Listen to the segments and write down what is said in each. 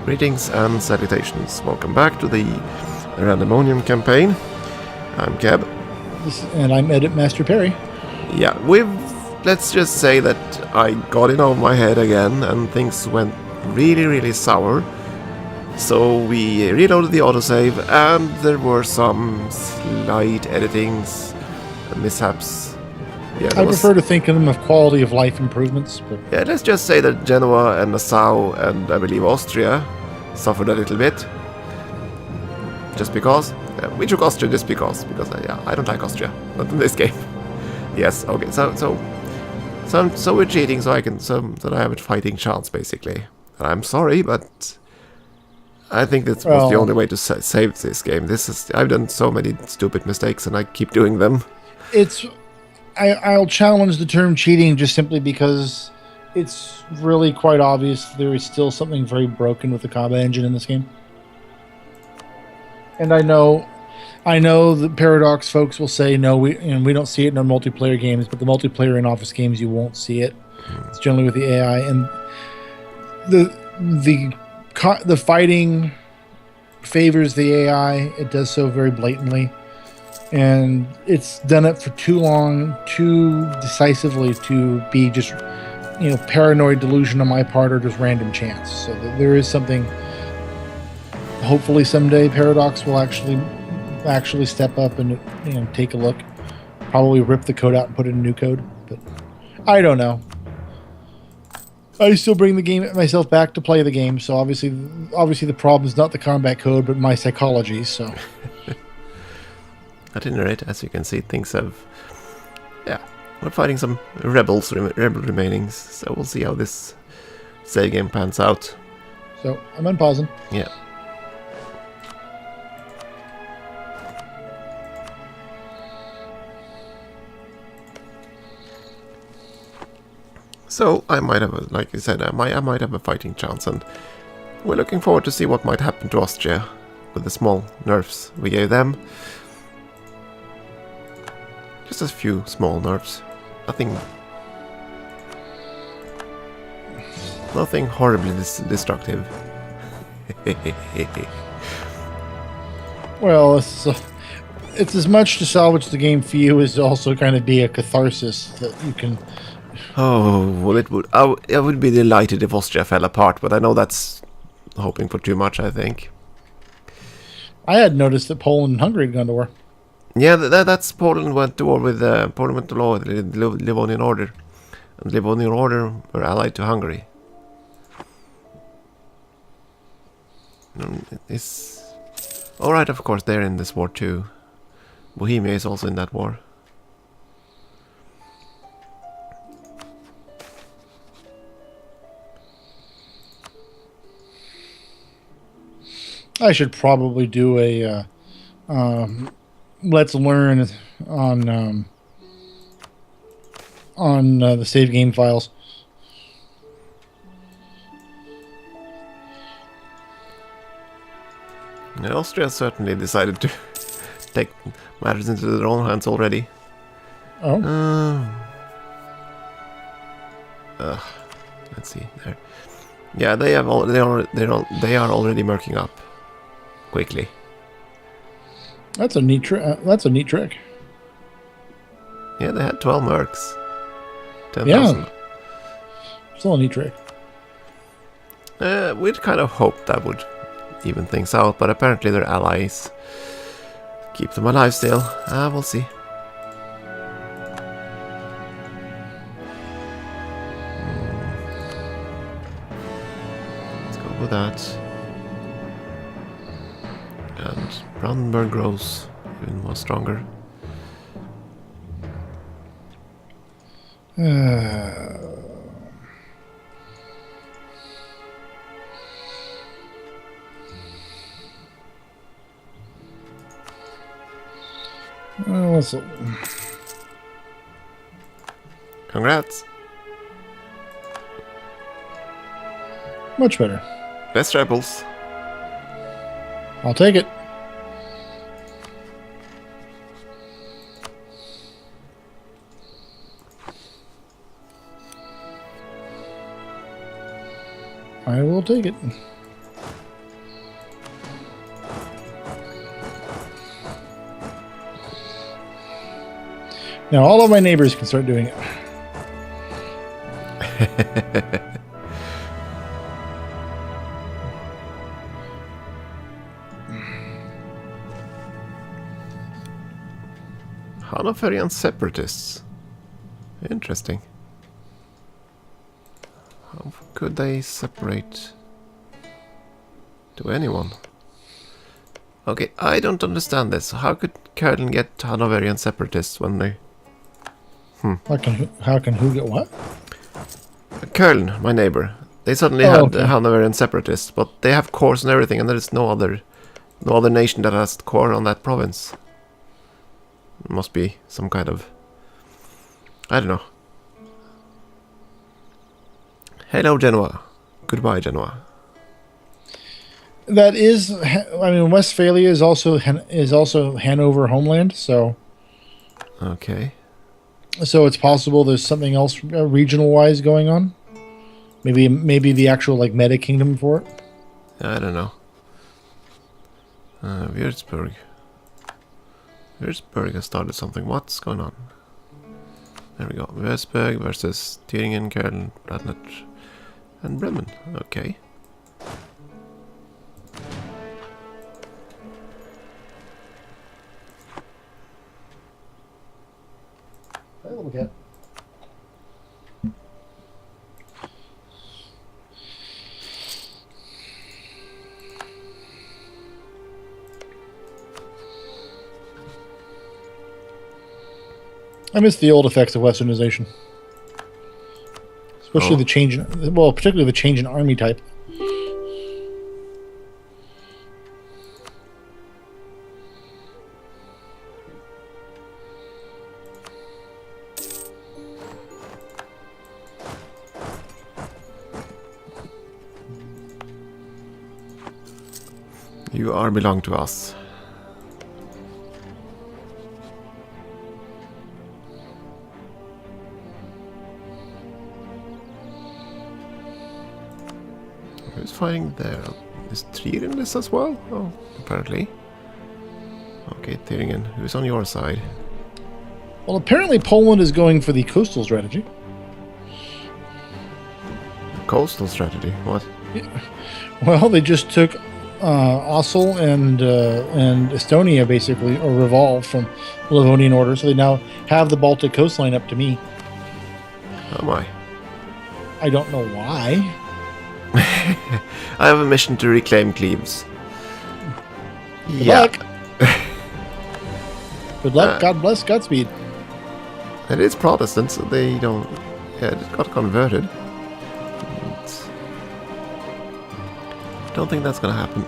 Greetings and salutations. Welcome back to the Randemonium campaign. I'm Keb. And I'm Edit Master Peri. Yeah, let's just say that I got in over my head again and things went really sour. So we reloaded the autosave and there were some slight editings, mishaps. Yeah, I prefer to think of them as quality of life improvements. But yeah, let's just say that Genoa and Nassau and I believe Austria suffered a little bit. Just because. We took Austria just because I don't like Austria. Not in this game. Yes, okay. So we're cheating so that I have a fighting chance basically. And I'm sorry, but I think this was the only way to save this game. I've done so many stupid mistakes and I keep doing them. I'll challenge the term cheating just simply because it's really quite obvious there is still something very broken with the combat engine in this game. And I know the Paradox folks will say no, we don't see it in our multiplayer games, but the multiplayer in Office games you won't see it. It's generally with the AI and the fighting favors the AI. It does so very blatantly, and it's done it for too long, too decisively to be just paranoid delusion on my part or just random chance. So there is something. Hopefully someday Paradox will actually step up and take a look. Probably rip the code out and put in a new code, but I don't know. I still bring the game myself back to play the game, so obviously the problem is not the combat code, but my psychology. So at any rate, as you can see, things have we're fighting some rebel remainings, so we'll see how this save game pans out. So I'm unpausing. Yeah. So I might have, like you said, I might have a fighting chance, and we're looking forward to see what might happen to Austria with the small nerfs we gave them. Just a few small nerfs, nothing horribly destructive. Well, it's as much to salvage the game for you as also kind of be a catharsis that you can. Oh, well, it would. I would be delighted if Austria fell apart, but I know that's hoping for too much, I think. I had noticed that Poland and Hungary had gone to war. Yeah, that's Poland went to war with Poland went to war with the Livonian Order, and the Livonian Order were allied to Hungary. It's all right, of course, they're in this war too. Bohemia is also in that war. I should probably do a let's learn on the save game files. Yeah, Austria certainly decided to take matters into their own hands already. Oh. Let's see there. Yeah, they are already murking up quickly. That's a neat trick. Yeah, they had 12 mercs. 10,000. Yeah. Still a neat trick. We'd kind of hoped that would even things out, but apparently their allies keep them alive still. We'll see. Let's go with that. And Brandenburg grows even more stronger. Congrats. Much better. Best rebels. I'll take it. I will take it. Now all of my neighbors can start doing it. Hanoverian separatists. Interesting. How could they separate to anyone? Okay, I don't understand this. How could Köln get Hanoverian separatists when they... How can who get what? Köln, my neighbor. They suddenly Oh, had okay. Hanoverian separatists, but they have cores and everything, and there is no other nation that has core on that province. Must be some kind of... I don't know. Hello, Genoa. Goodbye, Genoa. That is, I mean, Westphalia is also Hanover homeland, so Okay. it's possible there's something else regional wise going on. Maybe the actual like meta kingdom for it. I don't know. Würzburg. Würzburg has started something. What's going on? There we go. Würzburg versus Thüringen, Köln, Radnett, and Bremen. Okay. Hey, little cat. I miss the old effects of westernization. Especially the change in, well, particularly the change in army type. You are belong to us. Who's fighting there? Is Trier in this as well? Oh, apparently. Okay, Thüringen, who's on your side? Well, apparently Poland is going for the coastal strategy. Coastal strategy, what? Well, they just took Ossel and Estonia basically, or revolved from Livonian Order, so they now have the Baltic coastline up to me. Oh my. I don't know why. I have a mission to reclaim Cleves. Good luck. Good luck. God bless. Godspeed. It is Protestant, so they don't... Yeah, it got converted. Don't think that's gonna happen.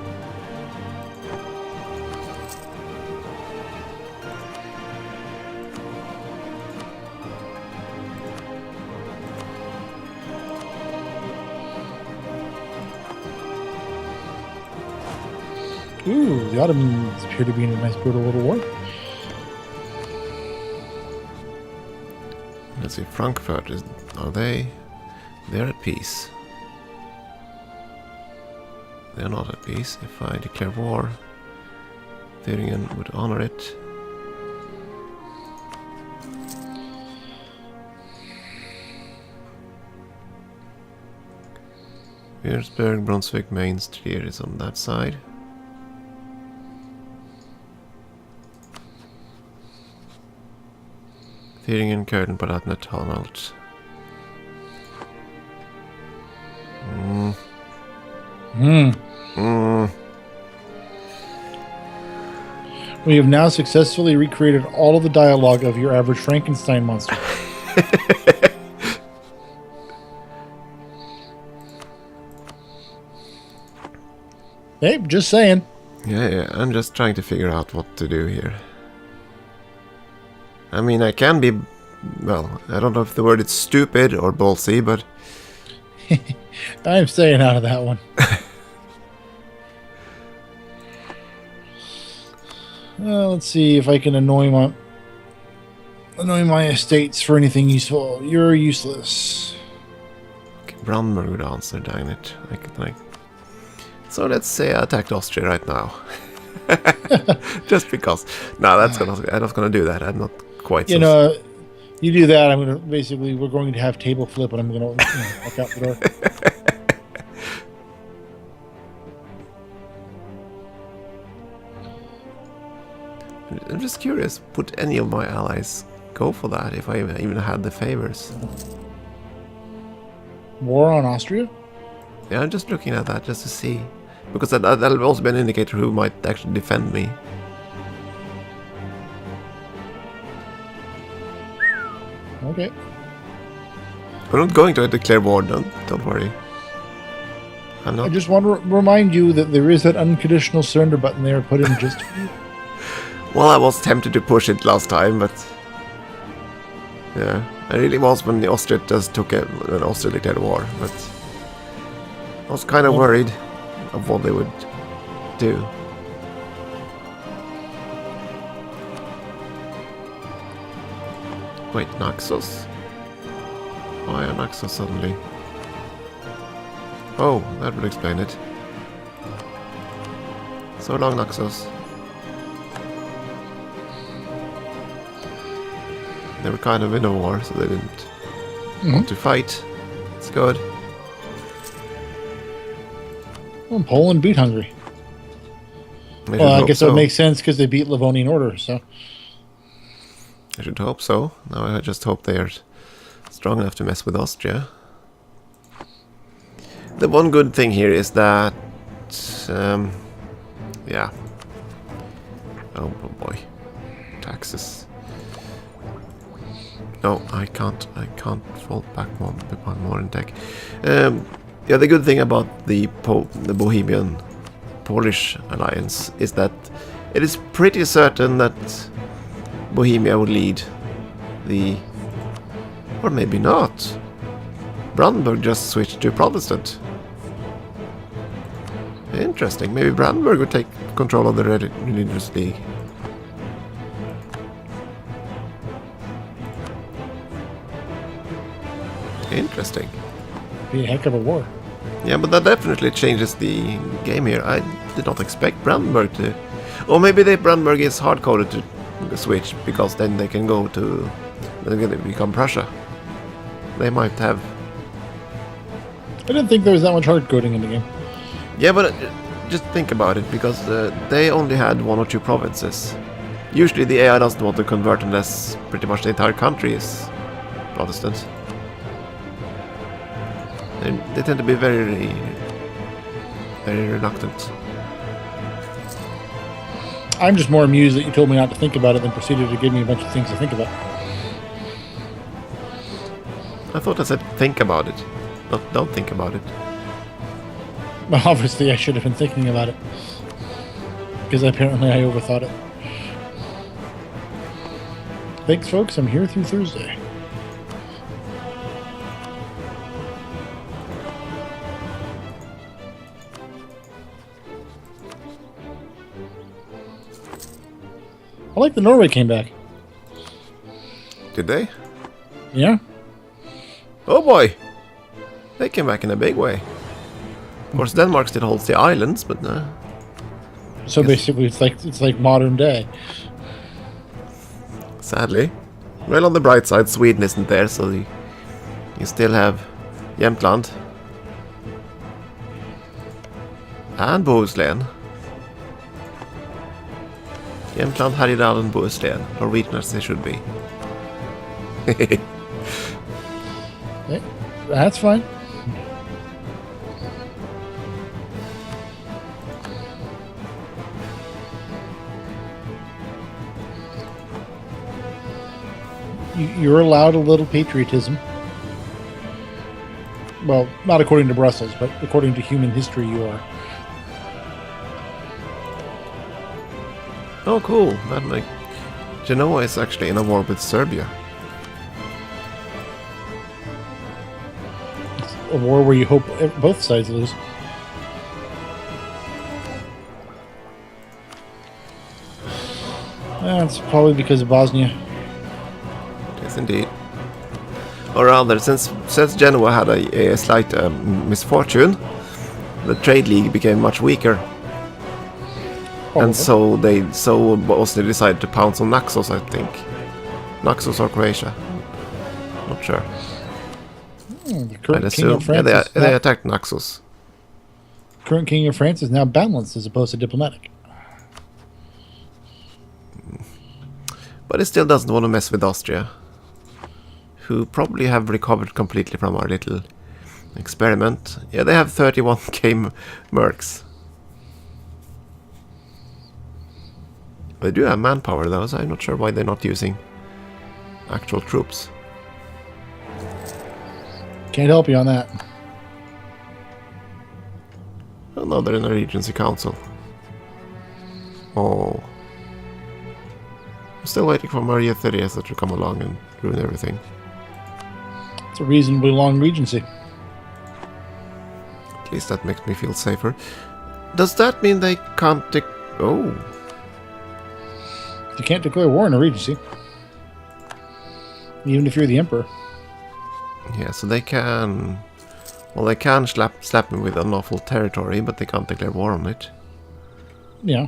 Ooh, the Ottomans appear to be in a nice brutal little war. Let's see, Frankfurt, are they... They're at peace. They're not at peace. If I declare war, Thüringen would honor it. Würzburg, Brunswick, Mainz, Trier is on that side. Thüringen, Köln, Palatnet, Honalt. We have now successfully recreated all of the dialogue of your average Frankenstein monster. Hey, just saying. Yeah, I'm just trying to figure out what to do here. I mean, I can be... Well, I don't know if the word is stupid or ballsy, but... I'm staying out of that one. Let's see if I can annoy my estates for anything useful. You're useless. Okay, Brandenburg would answer, dang it. So let's say I attacked Austria right now. Just because. No, I'm not gonna do that. I'm not quite You know, You do that, I'm gonna basically we're going to have table flip, and I'm gonna walk out the door. I'm just curious, would any of my allies go for that if I even had the favors? War on Austria? Yeah, I'm just looking at that just to see. Because that'll also be an indicator who might actually defend me. Okay. I'm not going to declare war, don't worry. I'm not. I just want to remind you that there is that unconditional surrender button there put in just for you. Well, I was tempted to push it last time, but... Yeah, I really was when the Austria just took it, when Austria declared war, but... I was kind of worried of what they would do. Wait, Naxos? Why are Naxos suddenly? Oh, that would explain it. So long, Naxos. They were kind of in a war, so they didn't want to fight. It's good. Well, Poland beat Hungary. Well, I guess that makes sense because they beat Livonian Order, so... I should hope so. Now I just hope they are strong enough to mess with Austria. The one good thing here is that... yeah. Oh boy. Taxes. No, I can't fall back more in tech. Yeah, the good thing about the Bohemian Polish alliance is that it is pretty certain that Bohemia would lead the... Or maybe not. Brandenburg just switched to Protestant. Interesting. Maybe Brandenburg would take control of the religious league. Interesting. Be a heck of a war. Yeah, but that definitely changes the game here. I did not expect Brandenburg to... Or maybe Brandenburg is hard-coded to switch, because then they can go to... Then they become Prussia. They might have... I didn't think there was that much hard-coding in the game. Yeah, but just think about it, because they only had 1 or 2 provinces. Usually the AI doesn't want to convert unless pretty much the entire country is Protestant. And they tend to be very, very reluctant. I'm just more amused that you told me not to think about it, then proceeded to give me a bunch of things to think about. I thought I said think about it, not don't think about it. Well, obviously I should have been thinking about it. Because apparently I overthought it. Thanks, folks. I'm here through Thursday. I like that Norway came back. Did they? Yeah. Oh boy! They came back in a big way. Of course, Denmark still holds the islands, but no. So basically, it's like modern day. Sadly. Well, on the bright side, Sweden isn't there, so you still have Jämtland. And Bohuslän. Jämtland, Härjedalen, and Bohuslän. Or region as they should be. Okay, that's fine. You're allowed a little patriotism. Well, not according to Brussels, but according to human history, you are. Oh, cool. That like Genoa is actually in a war with Serbia. It's a war where you hope both sides lose. That's probably because of Bosnia. Yes, indeed. Or rather, since Genoa had a slight misfortune, the trade league became much weaker. And so Bosnia decided to pounce on Naxos, I think. Naxos or Croatia. Not sure. The I'd current king assume. of France is They attacked Naxos. current king of France is now balanced as opposed to diplomatic. But it still doesn't want to mess with Austria, who probably have recovered completely from our little experiment. Yeah, they have 31k mercs. They do have manpower though, so I'm not sure why they're not using actual troops. Can't help you on that. Oh no, they're in a Regency Council. Oh. I'm still waiting for Maria Theresa to come along and ruin everything. It's a reasonably long regency. At least that makes me feel safer. Does that mean they can't oh. You can't declare war in a regency. Even if you're the emperor. Yeah, so they can... Well, they can slap me with unlawful territory, but they can't declare war on it. Yeah.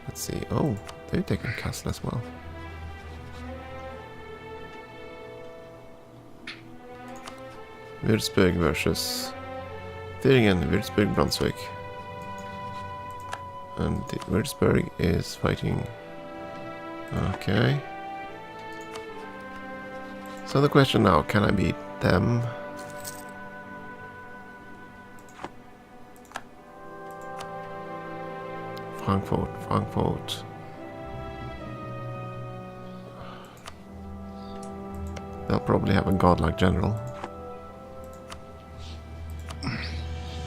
Let's see. Oh, they've taken castle as well. Würzburg versus Thüringen, Würzburg, Brunswick. And Würzburg is fighting... Okay. So the question now, can I beat them? Frankfurt. They'll probably have a godlike general.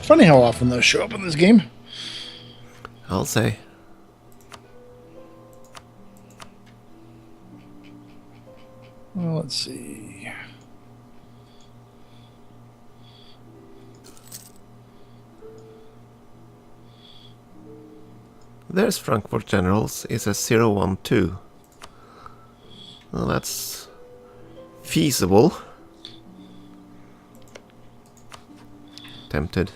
Funny how often those show up in this game. I'll say. Well, let's see. There's Frankfurt Generals. It's a 012. Well, that's feasible. Tempted.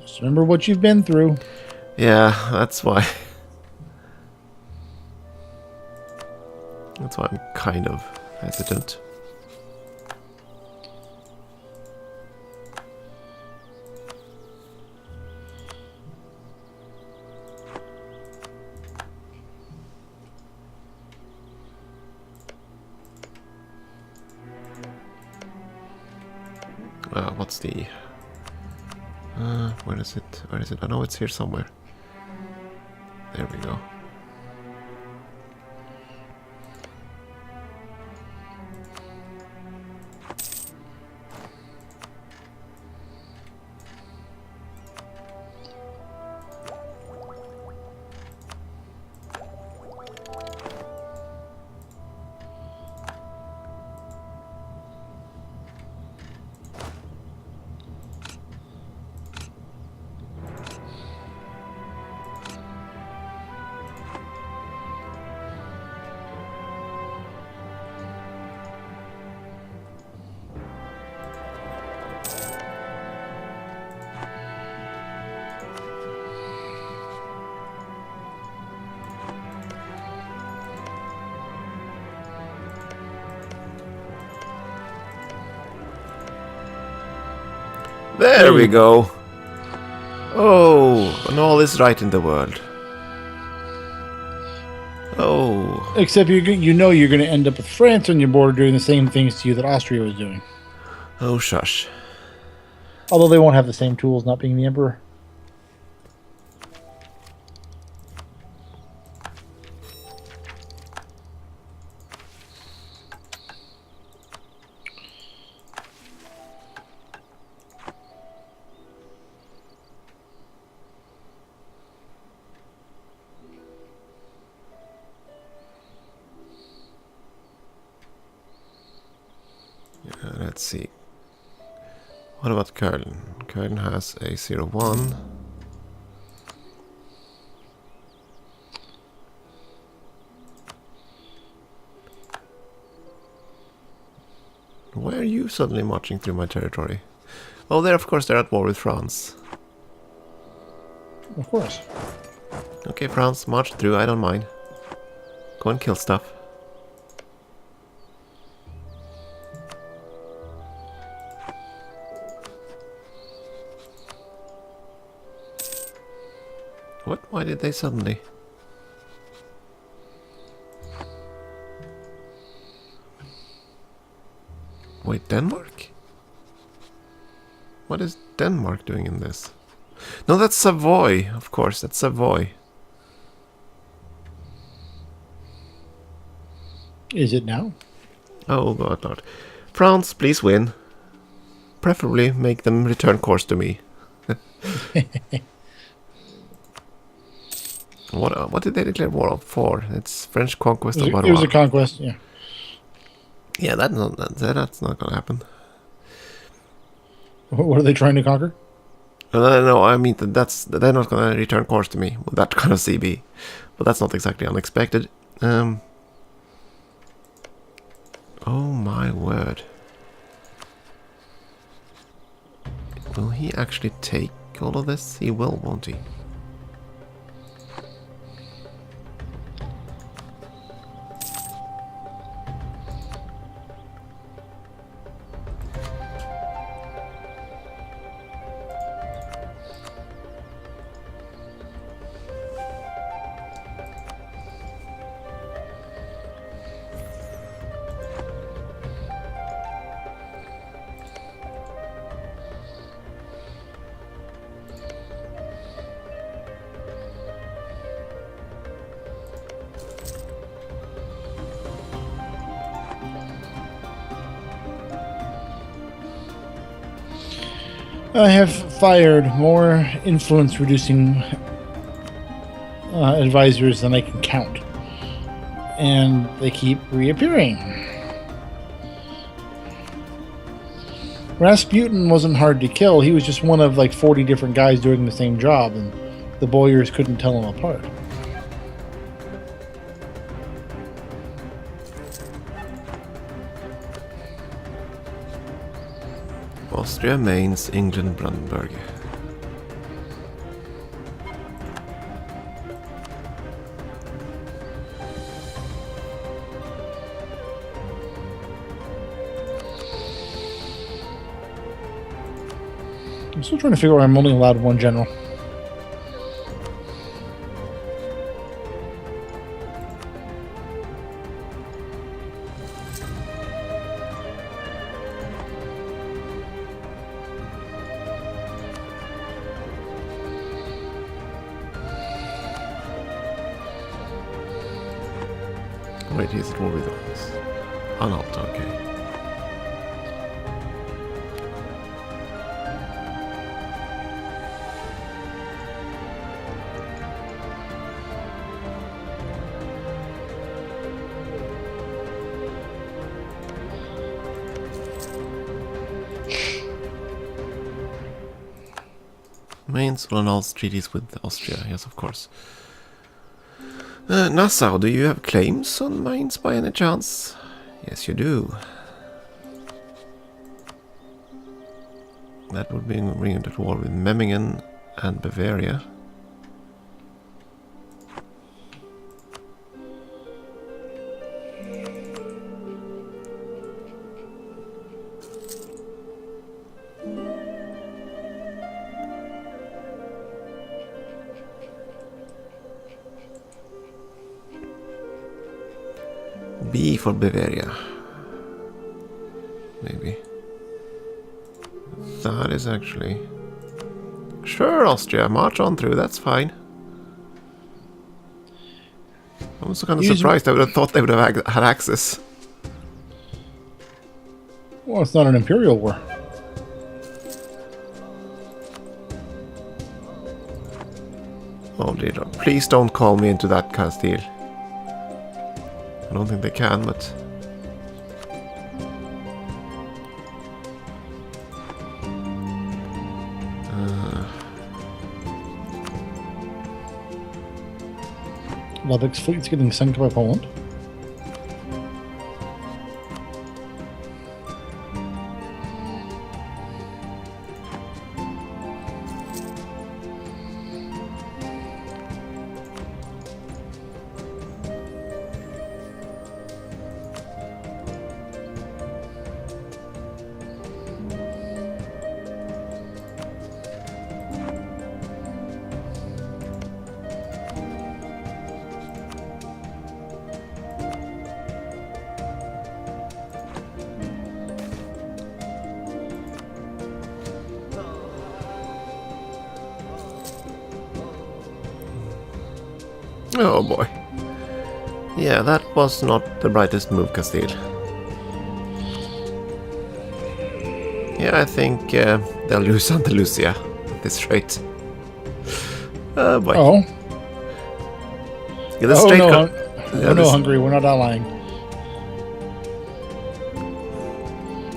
Just remember what you've been through. Yeah, that's why. That's why I'm kind of hesitant. What's the... where is it? I know it's here somewhere. There we go. There we go. Oh, and all is right in the world. Oh. Except you know you're going to end up with France on your border doing the same things to you that Austria was doing. Oh, shush. Although they won't have the same tools, not being the emperor. Let's see. What about Köln? Köln has a 01. Why are you suddenly marching through my territory? Oh, of course they're at war with France. Of course. Okay, France, march through, I don't mind. Go and kill stuff. What? Why did they suddenly? Wait, Denmark? What is Denmark doing in this? No, that's Savoy, of course, that's Savoy. Is it now? Oh god, Lord. France, please win. Preferably make them return course to me. What did they declare war for? It's French conquest of Barrois. It was a conquest, yeah. Yeah, that's not gonna happen. What are they trying to conquer? No, I mean they're not gonna return course to me with that kind of CB, but that's not exactly unexpected. Oh my word! Will he actually take all of this? He will, won't he? I have fired more influence-reducing advisors than I can count. And they keep reappearing. Rasputin wasn't hard to kill. He was just one of like 40 different guys doing the same job, and the Boyars couldn't tell him apart. Austria, Mainz, England, Brandenburg. I'm still trying to figure out why I'm only allowed one general. Wait, he's at war with us. Oh, not okay. Mainz will announce treaties with Austria, yes, of course. Nassau, do you have claims on Mainz by any chance? Yes, you do. That would bring into war with Memmingen and Bavaria. B for Bavaria. Maybe. That is actually... Sure, Austria, march on through, that's fine. I'm also kind of surprised. I would have thought they would have had access. Well, it's not an imperial war. Oh dear Lord. Please don't call me into that Castile. I don't think they can, but... Lubbock's fleet's getting sunk by Poland. Oh boy. Yeah, that was not the brightest move, Castile. Yeah, I think they'll lose Andalusia at this rate. Oh boy. Oh. Yeah, the Oh straight no, yeah, no, Hungary, we're not allying.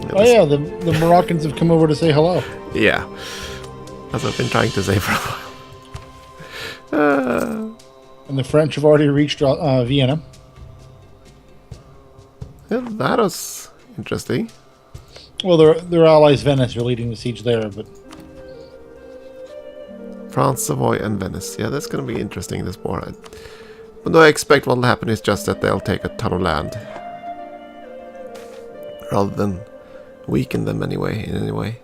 yeah, Oh yeah, the Moroccans have come over to say hello. Yeah, as I've been trying to say for a while. And the French have already reached Vienna. Yeah, that was interesting. Well, their allies Venice are leading the siege there, but France, Savoy, and Venice. Yeah, that's going to be interesting, this war. But I expect what will happen is just that they'll take a ton of land. Rather than weaken them anyway, in any way.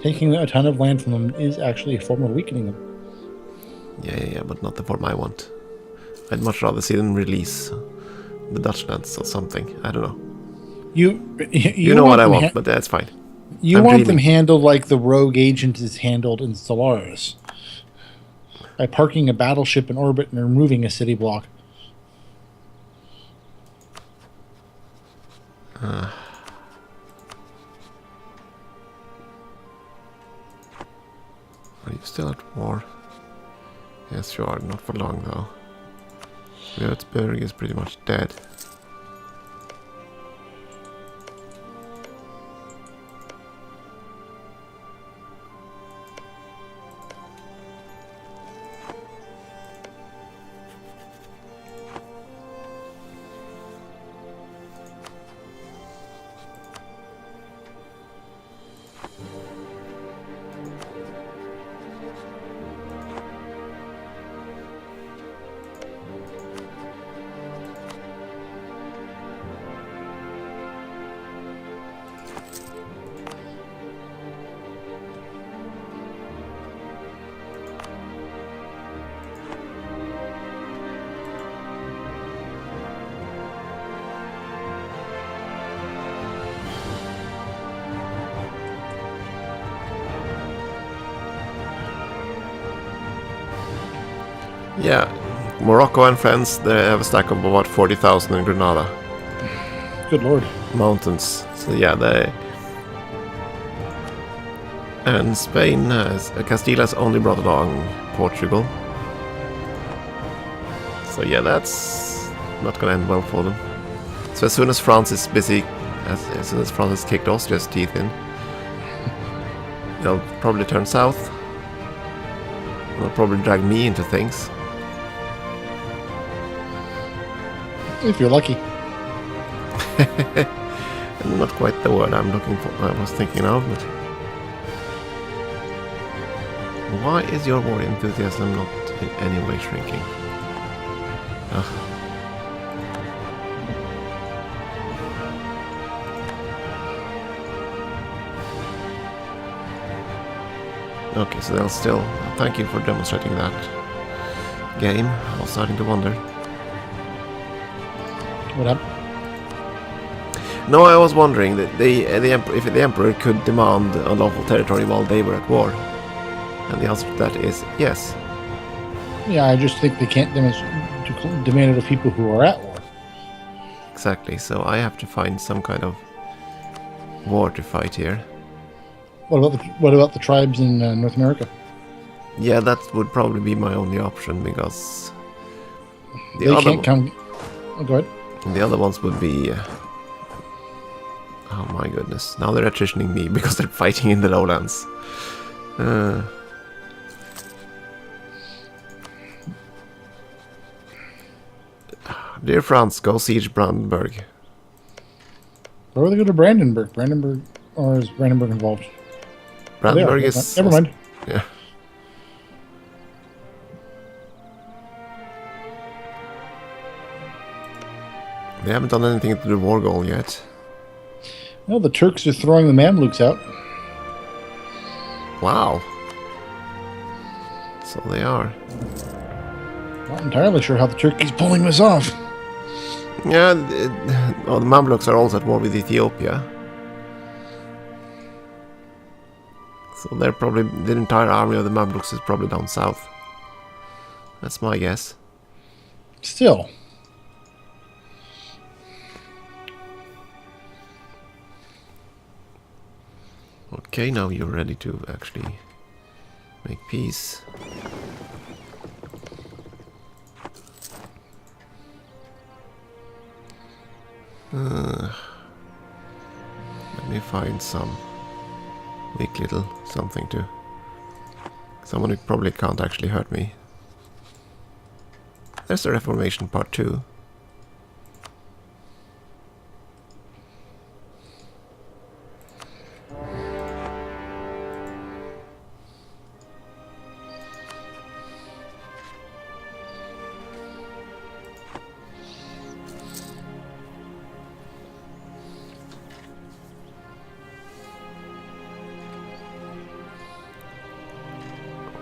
taking a ton of land from them is actually a form of weakening them. Yeah, but not the form I want. I'd much rather see them release the Dutch lands or something. I don't know. You know what I want, but that's fine. You I'm want dreaming. them handled like the rogue agent is handled in Stellaris. By parking a battleship in orbit and removing a city block. Are you still at war? Yes, you are. Not for long, though. Würzburg is pretty much dead. Yeah, Morocco and friends, they have a stack of about 40,000 in Granada. Good lord. Mountains. So yeah, they... And Spain has... Castile has only brought along Portugal. So yeah, that's not gonna end well for them. So as soon as France is busy, as soon as France has kicked Austria's teeth in, they'll probably turn south. They'll probably drag me into things. If you're lucky. Not quite the word I'm looking for. I was thinking of, but why is your war enthusiasm not in any way shrinking? Ugh. Okay, so they'll still... Thank you for demonstrating that game. I was starting to wonder. What up? No, I was wondering that if the Emperor could demand unlawful territory while they were at war. And the answer to that is yes. Yeah, I just think they can't demand it of people who are at war. Exactly, so I have to find some kind of war to fight here. What about the tribes in North America? Yeah, that would probably be my only option because They can't come. Oh, go ahead. The other ones would be... oh my goodness. Now they're attritioning me because they're fighting in the lowlands. Dear France, go siege Brandenburg. Or will they go to Brandenburg? Or is Brandenburg involved? Brandenburg is... Never mind. Yeah. They haven't done anything to the war goal yet. No, the Turks are throwing the Mamluks out. Wow. So they are. Not entirely sure how the Turkey's pulling this off. Yeah, the Mamluks are also at war with Ethiopia. So they're probably... the entire army of the Mamluks is probably down south. That's my guess. Still. Okay, now you're ready to actually make peace. Let me find some weak little something to... Someone who probably can't actually hurt me. There's the Reformation Part 2.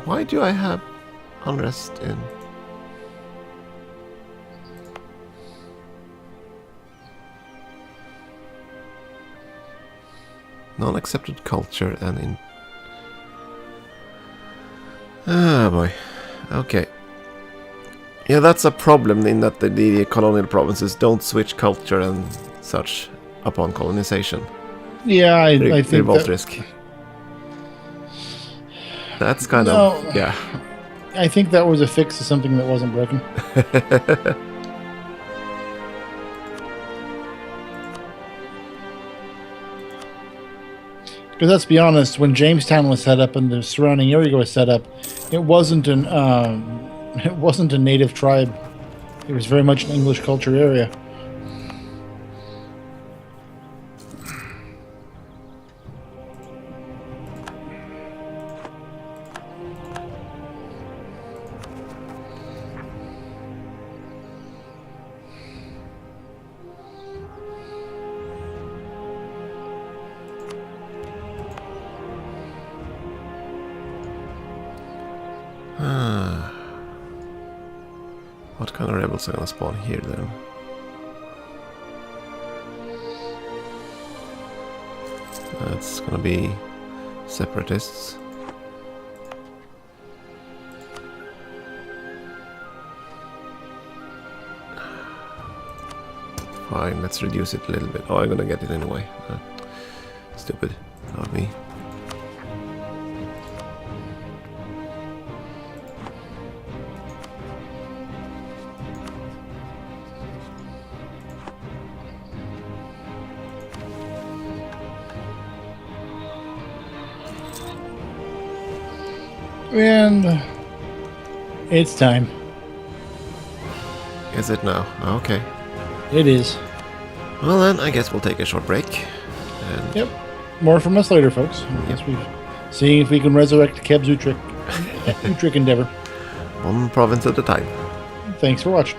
Why do I have unrest in? Non-accepted culture and in... Ah, boy. Okay. Yeah, that's a problem in that the colonial provinces don't switch culture and such upon colonization. Yeah, I think revolt that, risk. That's kind of... Yeah. I think that was a fix to something that wasn't broken. Because let's be honest, when Jamestown was set up and the surrounding area was set up, it wasn't a native tribe. It was very much an English culture area. What kind of rebels are gonna spawn here then? That's gonna be separatists. Fine, let's reduce it a little bit. Oh, I'm gonna get it anyway. Stupid of me. And it's time. Is it now? Okay. It is. Well then, I guess we'll take a short break. And Yep. More from us later, folks. I guess we're seeing if we can resurrect Kebzero Utrecht endeavor. one province at a time. Thanks for watching.